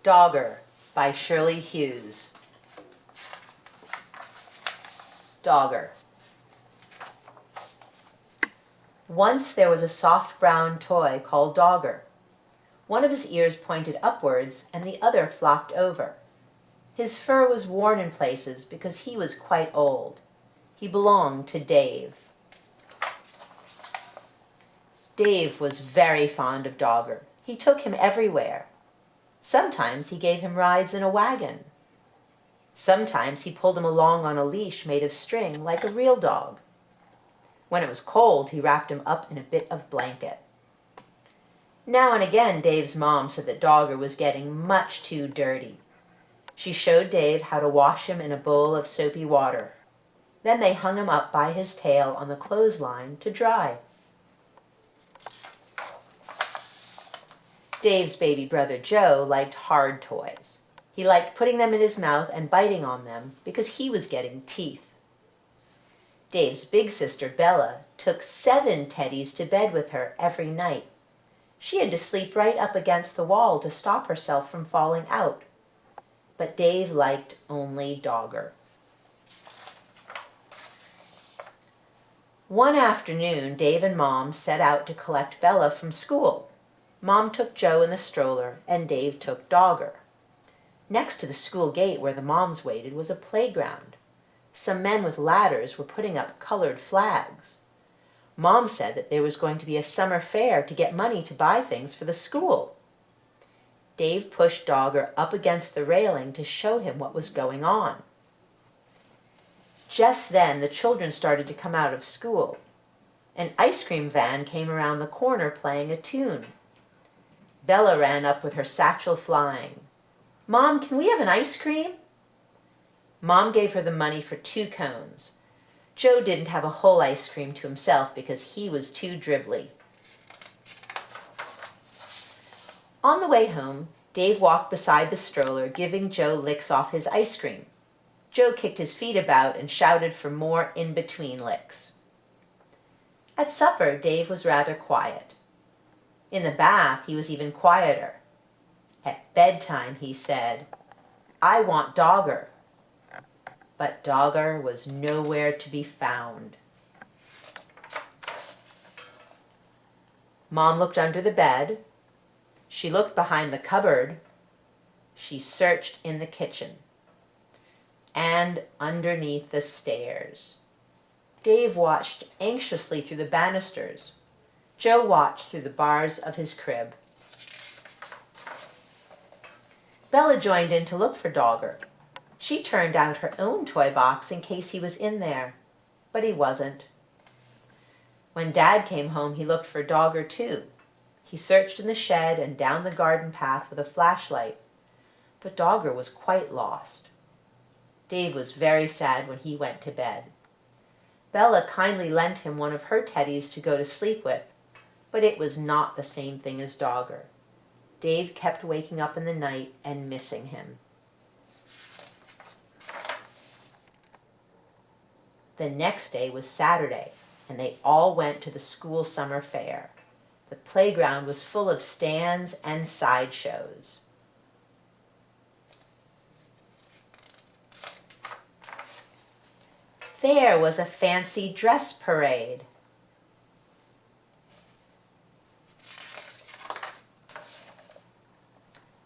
Dogger by Shirley Hughes. Dogger. Once there was a soft brown toy called Dogger. One of his ears pointed upwards and the other flopped over. His fur was worn in places because he was quite old. He belonged to Dave. Dave was very fond of Dogger. He took him everywhere. Sometimes he gave him rides in a wagon. Sometimes he pulled him along on a leash made of string like a real dog. When it was cold, he wrapped him up in a bit of blanket. Now and again, Dave's mom said that Dogger was getting much too dirty. She showed Dave how to wash him in a bowl of soapy water. Then they hung him up by his tail on the clothesline to dry. Dave's baby brother Joe liked hard toys. He liked putting them in his mouth and biting on them because he was getting teeth. Dave's big sister Bella took 7 teddies to bed with her every night. She had to sleep right up against the wall to stop herself from falling out. But Dave liked only Dogger. One afternoon, Dave and Mom set out to collect Bella from school. Mom took Joe in the stroller, and Dave took Dogger. Next to the school gate where the moms waited was a playground. Some men with ladders were putting up colored flags. Mom said that there was going to be a summer fair to get money to buy things for the school. Dave pushed Dogger up against the railing to show him what was going on. Just then, the children started to come out of school. An ice cream van came around the corner playing a tune. Bella ran up with her satchel flying. "Mom, can we have an ice cream?" Mom gave her the money for 2 cones. Joe didn't have a whole ice cream to himself because he was too dribbly. On the way home, Dave walked beside the stroller, giving Joe licks off his ice cream. Joe kicked his feet about and shouted for more in-between licks. At supper, Dave was rather quiet. In the bath, he was even quieter. At bedtime, he said, "I want Dogger." But Dogger was nowhere to be found. Mom looked under the bed. She looked behind the cupboard. She searched in the kitchen. And underneath the stairs. Dave watched anxiously through the banisters. Joe watched through the bars of his crib. Bella joined in to look for Dogger. She turned out her own toy box in case he was in there, but he wasn't. When Dad came home, he looked for Dogger too. He searched in the shed and down the garden path with a flashlight, but Dogger was quite lost. Dave was very sad when he went to bed. Bella kindly lent him one of her teddies to go to sleep with, but it was not the same thing as Dogger. Dave kept waking up in the night and missing him. The next day was Saturday, and they all went to the school summer fair. The playground was full of stands and sideshows. There was a fancy dress parade.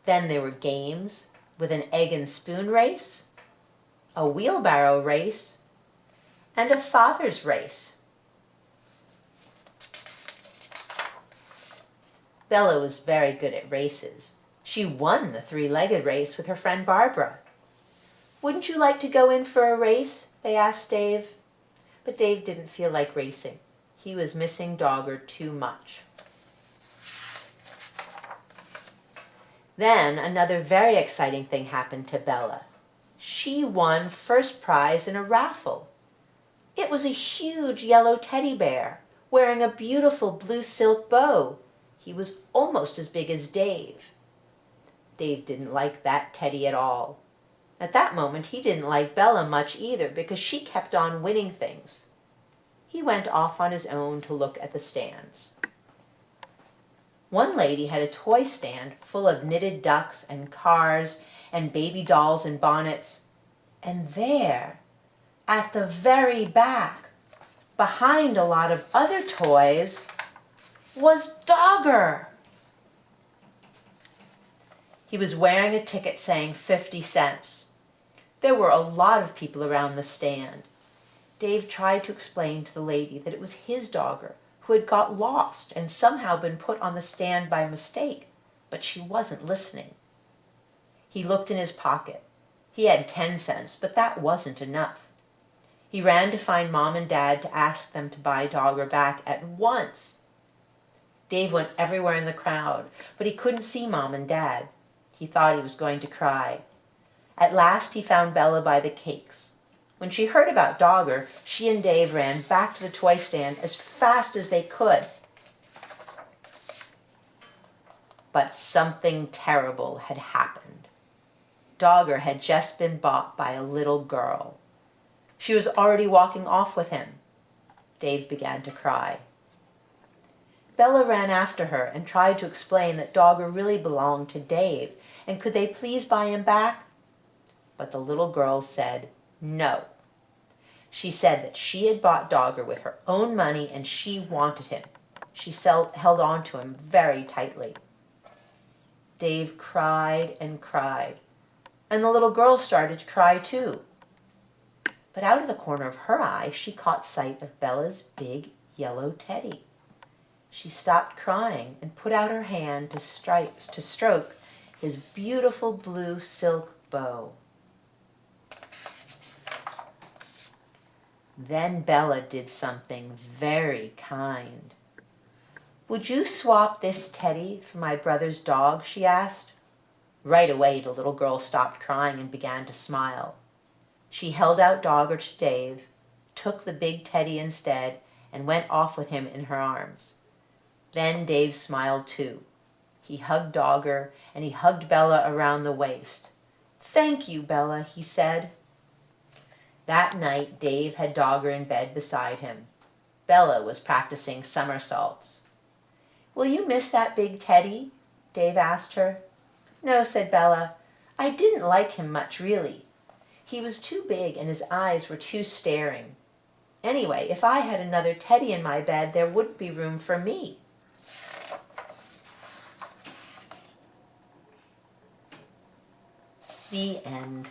Then there were games with an egg and spoon race, a wheelbarrow race, and a father's race. Bella was very good at races. She won the 3-legged race with her friend Barbara. "Wouldn't you like to go in for a race?" they asked Dave. But Dave didn't feel like racing. He was missing Dogger too much. Then another very exciting thing happened to Bella. She won first prize in a raffle. It was a huge yellow teddy bear wearing a beautiful blue silk bow. He was almost as big as Dave. Dave didn't like that teddy at all. At that moment, he didn't like Bella much either because she kept on winning things. He went off on his own to look at the stands. One lady had a toy stand full of knitted ducks and cars and baby dolls and bonnets. And there, at the very back, behind a lot of other toys, was Dogger. He was wearing a ticket saying 50 cents. There were a lot of people around the stand. Dave tried to explain to the lady that it was his Dogger, who had got lost and somehow been put on the stand by mistake, but she wasn't listening. He looked in his pocket. He had 10 cents, but that wasn't enough. He ran to find Mom and Dad to ask them to buy Dogger back at once. Dave went everywhere in the crowd, but he couldn't see Mom and Dad. He thought he was going to cry. At last he found Bella by the cakes. When she heard about Dogger, she and Dave ran back to the toy stand as fast as they could. But something terrible had happened. Dogger had just been bought by a little girl. She was already walking off with him. Dave began to cry. Bella ran after her and tried to explain that Dogger really belonged to Dave, and could they please buy him back? But the little girl said no. She said that she had bought Dogger with her own money and she wanted him. She held on to him very tightly. Dave cried and cried, and the little girl started to cry too. But out of the corner of her eye, she caught sight of Bella's big yellow teddy. She stopped crying and put out her hand to stroke his beautiful blue silk bow. Then Bella did something very kind. "Would you swap this teddy for my brother's dog?" she asked. Right away, the little girl stopped crying and began to smile. She held out Dogger to Dave, took the big teddy instead, and went off with him in her arms. Then Dave smiled too. He hugged Dogger, and he hugged Bella around the waist. "Thank you, Bella," he said. That night, Dave had Dogger in bed beside him. Bella was practicing somersaults. "Will you miss that big teddy?" Dave asked her. "No," said Bella. "I didn't like him much, really. He was too big and his eyes were too staring. Anyway, if I had another teddy in my bed, there wouldn't be room for me." The end.